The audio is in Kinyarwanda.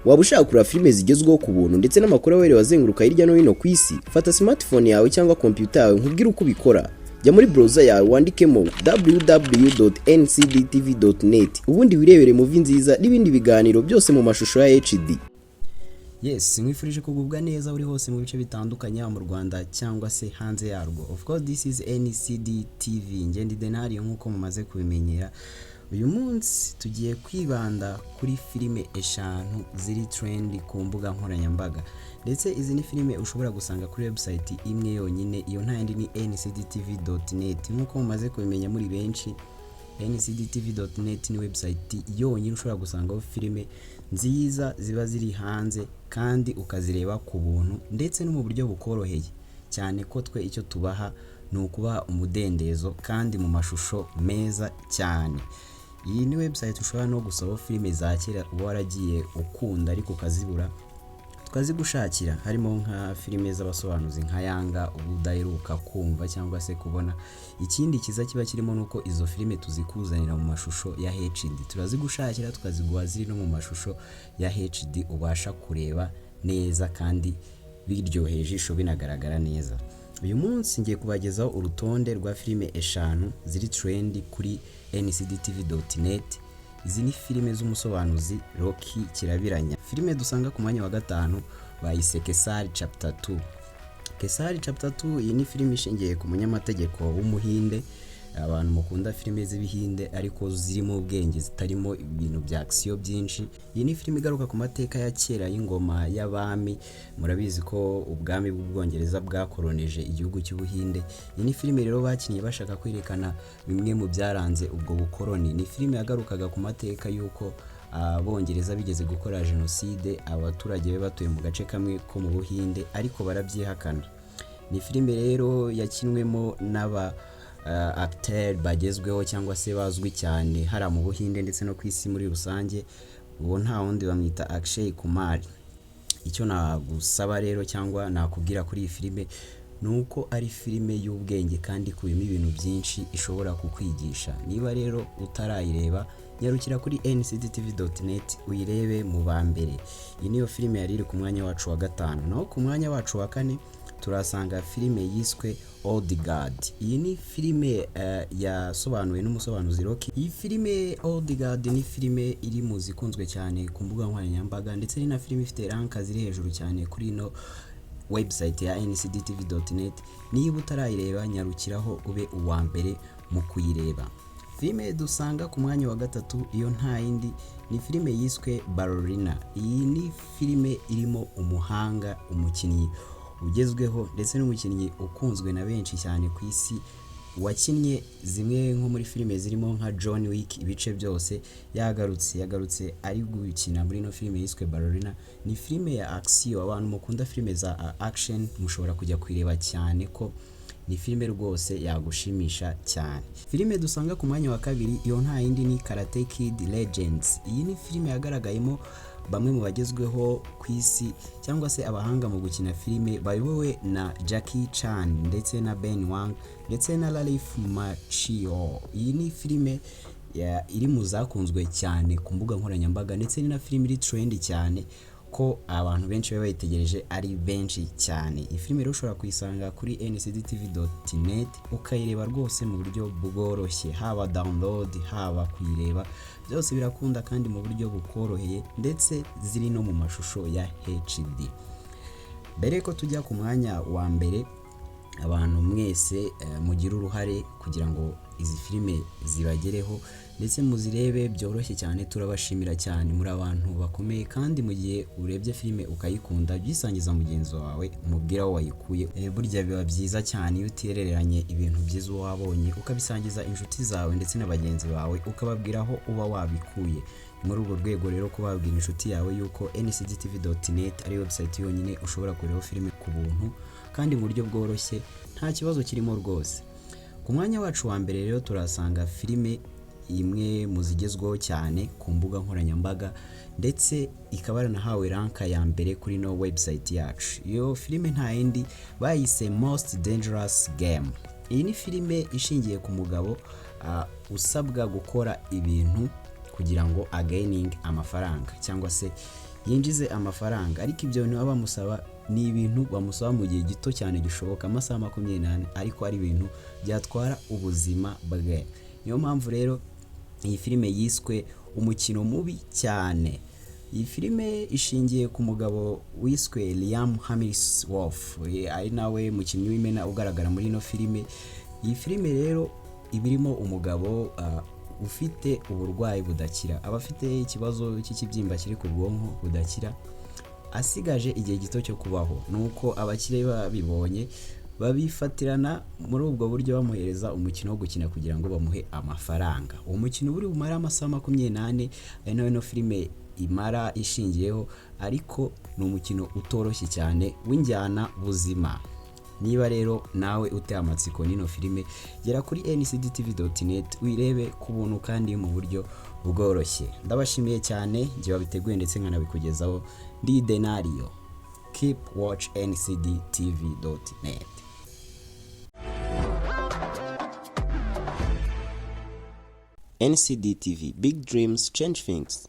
Waba ushaka kureba filime zigezweho ku buntu ndetse n'amakuru awerewe azenguruka hirya no hino ku isi? Fata smartphone yawe cyangwa computer yawe nkubwire uko ubikora. Jya muri browser yawe wandikemo www.ncdtv.net ubundi wirebere movie nziza n'ibindi biganiro byose mu mashusho ya HD. Yes, mwifurije kugubwa neza uri hose mu bice bitandukanye mu Rwanda cyangwa se hanze yarwo. Of course this is NCDTV. Ngendi Denari nkuko mumaze kubimenyera. Uyu munsi tugiye kwibanda kuri filime eshanu ziri trend ku mbuga nkoranyambaga. Ndetse izi ni filime ushobora gusanga kuri website imwe yonyine, iyo nta yindi ni ncdtv.net. Nkuko mumaze kubimenya muri benshi, ncdtv.net ni website yonyine ushobora gusangaho filime nziza ziba ziri hanze kandi ukazireba ku buntu ndetse no mu buryo bukoroheye cyane ko twe icyo tubaha ni ukubaha umudendezo kandi mu mashusho meza cyane. Iyi ni website ushobora no gusaba filime za kera uba waragiye ukunda ariko ukazibura, tukazigushakira. Harimo nka filime z'abasobanuzi nka Yanga ubudaheruka kumva cyangwa se kubona. Ikindi kiza kiba kirimo nuko izo filime tuzikuzanira mu mashusho ya HD. Turazigushakira tukaziguha ziri no mu mashusho ya HD ubasha kureba neza kandi biryoheye ijisho binagaragara neza. Uyu munsi ngiye kubagezaho urutonde rwa filime eshanu ziri trend kuri ncdtv.net. Izi ni filime z'umusobanuzi Rocky Kirabiranya. Filime dusanga ku mwanya wa gatanu bayise Kesari Chapter 2. Kesari Chapter 2 iyi ni filime ishingiye ku munyamategeko w'umuhinde. Abantu mukunda filime z'ibihinde ariko zirimo ubwenge zitarimo ibintu bya action byinshi. Iyi ni filime igaruka ku mateka ya kera y'ingoma y'abami. Murabizi ko ubwami bw'Ubwongereza bwakoroneje igihugu cy'Ubuhinde. Iyi ni filime rero bakinnye bashaka kwerekana bimwe mu byaranze ubwo bukoroni. Ni filime yagarukaga ku mateka y'uko Abongereza bigeze gukora genocide abaturage be batuye mu gace kamwe ko mu Buhinde ariko barabyihakana. Ni filime rero yakinwemo n'aba acteur bagezweho cyangwa se bazwi cyane hara mu Buhinde ndetse no kwisi muri rusange. Uwo nta wundi bamwita Akshay Kumar. Icyo nagusaba rero cyangwa nakubwira kuri iyi filime nuko ari filime y'ubwenge kandi kubimo ibintu byinshi ishobora kukwigisha. Niba rero utarayireba nyarukira kuri ncdtv.net uyirebe mu bambere. Iyi niyo filime yari iri ku mwanya wacu wa gatanu. Naho ku mwanya wacu wa kane turasanga filime yiswe Old Guard. Iyi ni filime yasobanuwe n'umusobanuzi Rocky. Iyi filime Old Guard ni filime iri mu zikunzwe cyane ku mbuga nkoranyambaga ndetse ni na filime ifite ranka ziri hejuru cyane kuri no website ya ncdtv.net. Niba utarayireba nyarukiraho ube uwa mbere mu kuyireba. Filime dusanga ku mwanya wa gatatu iyo nta yindi ni filime yiswe Ballerina. Iyi ni filime irimo umuhanga, umukinnyi ugezweho ndetse n'umukinnyi ukunzwe na benshi cyane ku isi, wakinnye zimwe nko muri filime zirimo nka John Wick ibice byose. Yagarutse ari gukina muri no filime yiswe Ballerina. Ni filime ya action. Abantu mukunda filime za action mushobora kujya kwireba cyane ko ni filime rwose yagushimisha cyane. Filime dusanga ku mwanya wa kabiri iyo nta yindi ni Karate Kid Legends. Iyi ni filime yagaragayemo bamwe mu bagezweho ku isi cyangwa se abahanga mu gukina filime bayobowe na Jackie Chan ndetse na Ben Wang ndetse na Ralph Macchio. Iyi ni filime iri mu zakunzwe cyane ku mbuga nkoranyambaga ndetse ni na filime iri trend cyane ko abantu benshi baba bayitegereje ari benshi cyane. Iyi filime rero ushobora kuyisanga kuri ncdtv.net ukayireba rwose mu buryo bworoshye, haba download haba kuyireba byose birakunda kandi mu buryo bukoroheye ndetse ziri no mu mashusho ya HD. Mbere ko tujya ku mwanya wa mbere, abantu mwese mugira uruhare kugira ngo izi filime zibagereho ndetse muzirebe byoroshye cyane. Turabashimira cyane, muri abantu bakomeye kandi mu gihe urebye filime ukayikunda byisangiza mugenzi wawe umubwira aho wayikuye. Burya biba byiza cyane iyo utereranye ibintu byiza wabonye ukabisangiza inshuti zawe ndetse n'abagenzi bawe ukababwira aho uba wabikuye. Muri urwo rwego rero kubabwira inshuti yawe yuko ncdtv.net ari website yonyine ushobora kureba filime ku buntu kandi mu buryo bworoshye nta kibazo kirimo rwose. Ku mwanya wacu wa mbere rero turasanga filime imwe mu zigezweho cyane ku mbuga nkoranyambaga ndetse ikaba yaranahawe ranka ya mbere kuri no website yacu. Iyo filime nta yindi bayise Most Dangerous Game. Iyi ni filime ishingiye ku mugabo usabwa gukora ibintu kugira ngo againing amafaranga cyangwa se yinjize amafaranga, ariko ibyo bintu baba bamusaba ni ibintu bamusaba mu gihe gito cyane gishoboka, amasaha 28, ariko ari ibintu byatwara ubuzima bwe. Niyo mpamvu rero iyi filime yiswe umukino mubi cyane. Iyi filime ishingiye ku mugabo wiswe Liam Hemsworth, ari nawe mukinnyi w'imena ugaragara muri ino filime. Iyi filime rero ibirimo umugabo ufite uburwayi budakira, abafite ikibazo cy'ikibyimba kiri ku bwonko budakira, asigaje igihe gito cyo kubaho. Nuko abakire babibonye babifatirana muri ubwo buryo bamuhereza umukino wo gukina kugira ngo bamuhe amafaranga. Uwo mukino buri bumara amasaha 28, ari nawe no filime imara ishingiyeho, ariko ni umukino utoroshye cyane w'injyana buzima. Niba rero nawe uteye amatsiko n'ino filime, gera kuri ncdtv.net wirebe ku buntu kandi mu buryo bworoshye. Ndabashimiye cyane, njye wabiteguye ndetse nkanabikugezaho, ndi Denario. Keep watch ncdtv.net. NCD TV, big dreams change things.